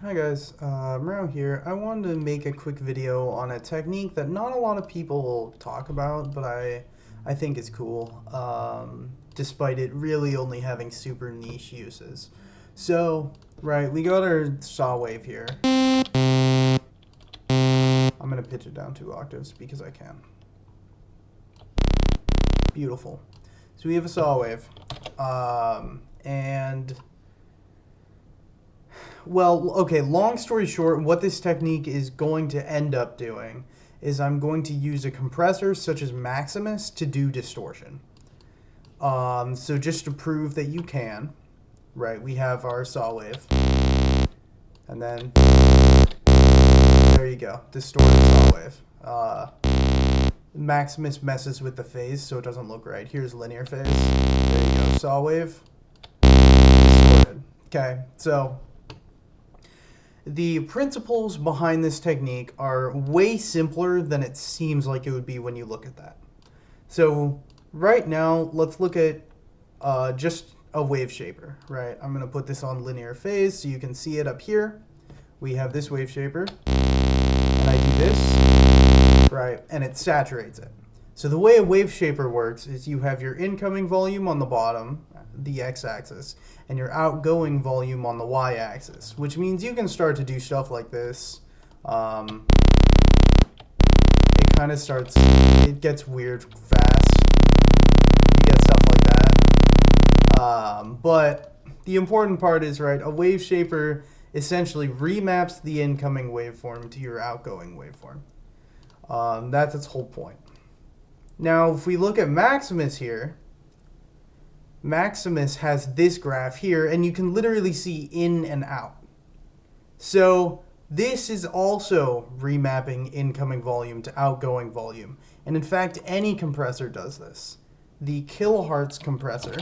Hi guys, Maro here. I wanted to make a quick video on a technique that not a lot of people talk about, but I think is cool, despite it really only having super niche uses. So, right, we got our saw wave here. I'm gonna pitch it down 2 octaves because I can. Beautiful. So we have a saw wave, and well, okay, long story short, what this technique is going to end up doing is I'm going to use a compressor such as Maximus to do distortion. So just to prove that you can, right, we have our saw wave. And then, there you go, distorted saw wave. Maximus messes with the phase so it doesn't look right. Here's linear phase. There you go, saw wave, distorted. Okay, so the principles behind this technique are way simpler than it seems like it would be when you look at that. So right now, let's look at just a wave shaper, right? I'm going to put this on linear phase so you can see it up here. We have this wave shaper, and I do this, right, and it saturates it. So the way a wave shaper works is you have your incoming volume on the bottom, the x-axis, and your outgoing volume on the y-axis, which means you can start to do stuff like this. It kind of starts, it gets weird fast. You get stuff like that. But the important part is, right, a wave shaper essentially remaps the incoming waveform to your outgoing waveform. That's its whole point. Now, if we look at Maximus here, Maximus has this graph here, and you can literally see in and out. So this is also remapping incoming volume to outgoing volume. And in fact, any compressor does this. The kilohertz compressor,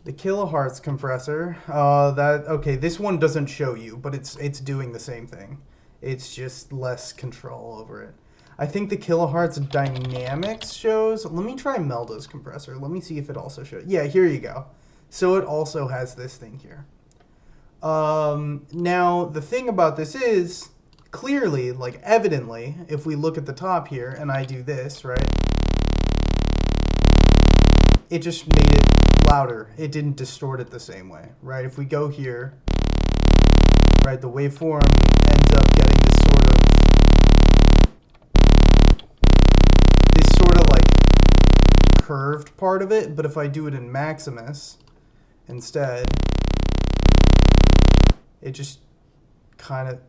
the kilohertz compressor, okay, this one doesn't show you, but it's doing the same thing. It's just less control over it. I think the kilohertz dynamics shows. Let me try Melda's compressor. Let me see if it also shows. Yeah, here you go. So it also has this thing here. Now, the thing about this is, clearly, like evidently, if we look at the top here and I do this, right, it just made it louder. It didn't distort it the same way, right? If we go here, right, the waveform ends up getting this sort of like curved part of it, but if I do it in Maximus instead, it just kind of,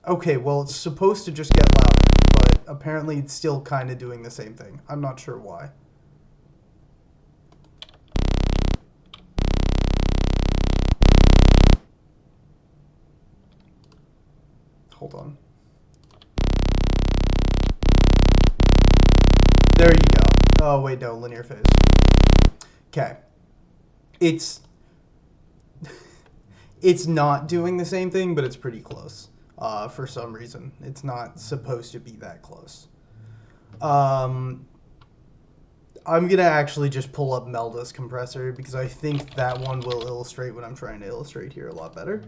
okay, well, it's supposed to just get louder, but apparently it's still kind of doing the same thing. I'm not sure why. Hold on. There you go. Oh, wait, no, linear phase. Okay. It's not doing the same thing, but it's pretty close. For some reason. It's not supposed to be that close. I'm going to actually just pull up Melda's compressor because I think that one will illustrate what I'm trying to illustrate here a lot better.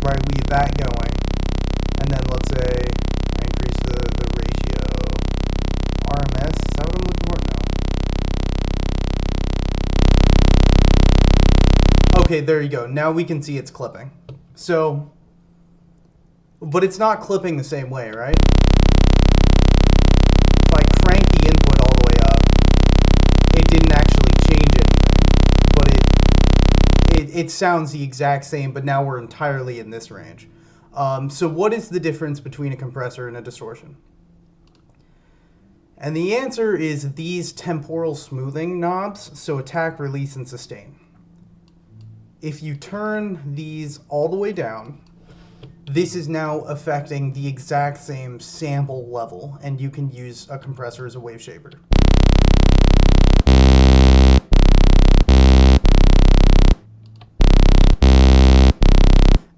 Right, we have that going, and then let's say I increase the ratio. RMS, is that what I'm looking for? No. Okay, there you go. Now we can see it's clipping. So, but it's not clipping the same way, right? If I crank the input all the way up, it didn't actually change anything, but it sounds the exact same, but now we're entirely in this range. So what is the difference between a compressor and a distortion? And the answer is these temporal smoothing knobs, so attack, release, and sustain. If you turn these all the way down, this is now affecting the exact same sample level, and you can use a compressor as a wave shaper.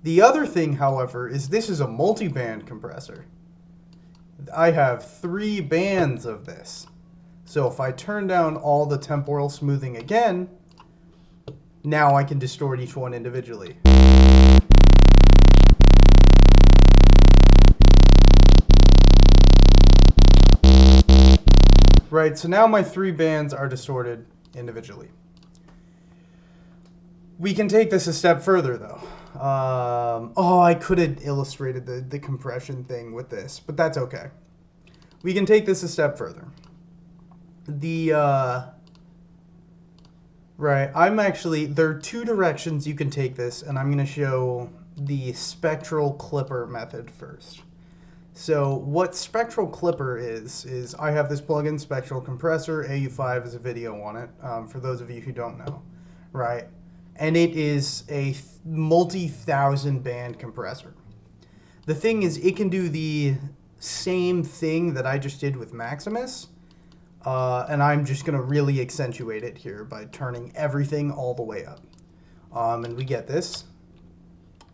The other thing, however, is this is a multi-band compressor. I have 3 bands of this. So if I turn down all the temporal smoothing again, now I can distort each one individually. Right, so now my 3 bands are distorted individually. We can take this a step further, though. Oh, I could have illustrated the compression thing with this, but that's okay. We can take this a step further. Right, there are 2 directions you can take this, and I'm going to show the spectral clipper method first. So what Spectral Clipper is I have this plugin, Spectral Compressor. AU5 has a video on it, for those of you who don't know, right? And it is a multi-thousand band compressor. The thing is, it can do the same thing that I just did with Maximus, and I'm just going to really accentuate it here by turning everything all the way up. And we get this.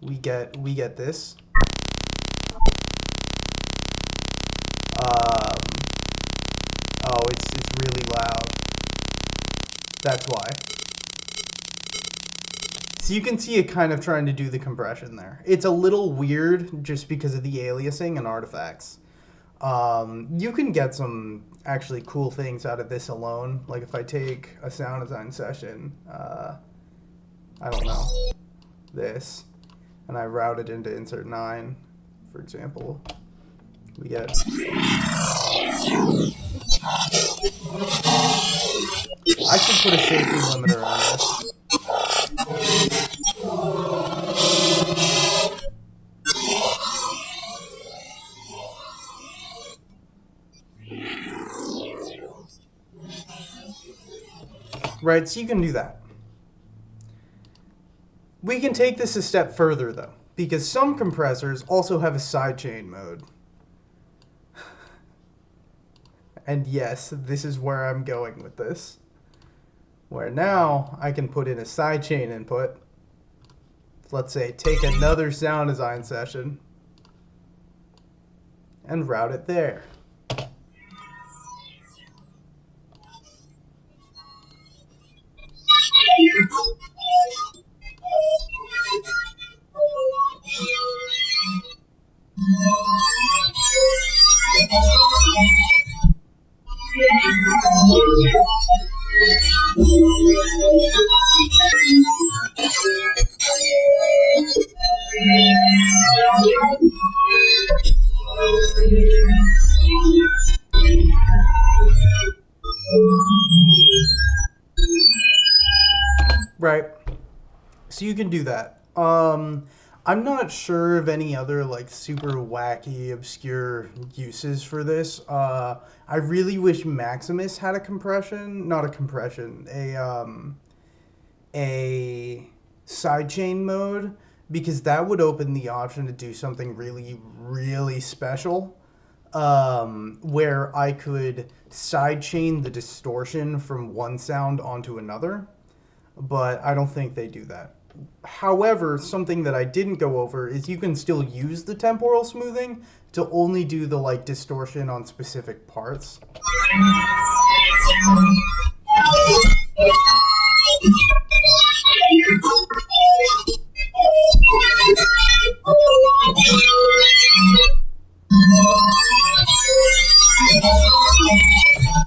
We get this. Oh, it's really loud. That's why. So you can see it kind of trying to do the compression there. It's a little weird just because of the aliasing and artifacts. You can get some actually cool things out of this alone. Like if I take a sound design session, I don't know, this, and I route it into insert 9, for example, we get... I should put a safety limiter on this. Right, so you can do that. We can take this a step further, though, because some compressors also have a sidechain mode. And yes, this is where I'm going with this. Where now I can put in a sidechain input. Let's say take another sound design session and route it there. Right. So you can do that. I'm not sure of any other like super wacky, obscure uses for this. I really wish Maximus had a compression, not a compression, a sidechain mode, because that would open the option to do something really, really special, where I could sidechain the distortion from one sound onto another, but I don't think they do that. However, something that I didn't go over is you can still use the temporal smoothing to only do the like distortion on specific parts.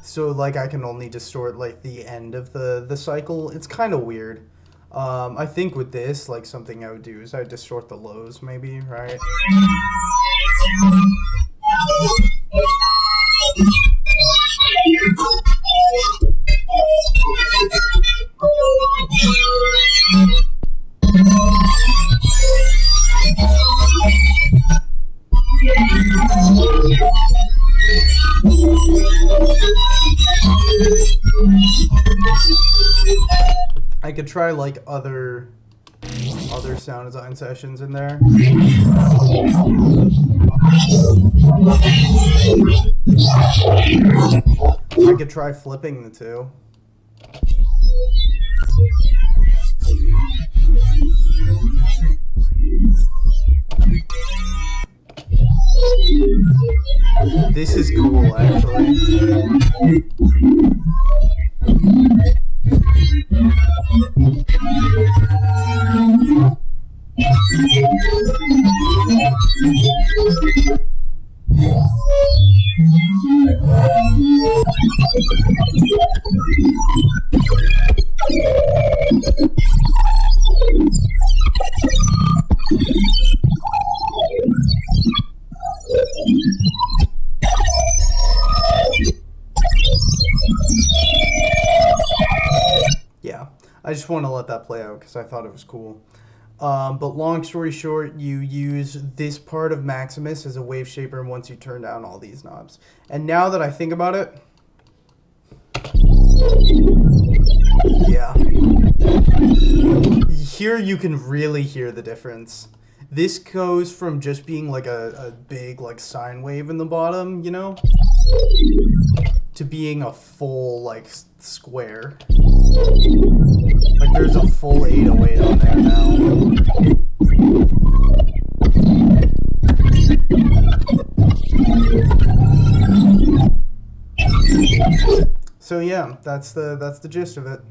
So like I can only distort like the end of the cycle. It's kind of weird. I think with this, like something I would do is I would distort the lows maybe, right? I could try like other sound design sessions in there. I could try flipping the two. This is cool, actually. Yeah, I just want to let that play out because I thought it was cool. But long story short, you use this part of Maximus as a wave shaper once you turn down all these knobs. And now that I think about it, yeah. Here you can really hear the difference. This goes from just being like a big like sine wave in the bottom, you know, to being a full like square. Like there's a full 808 on there now. So yeah, that's the gist of it.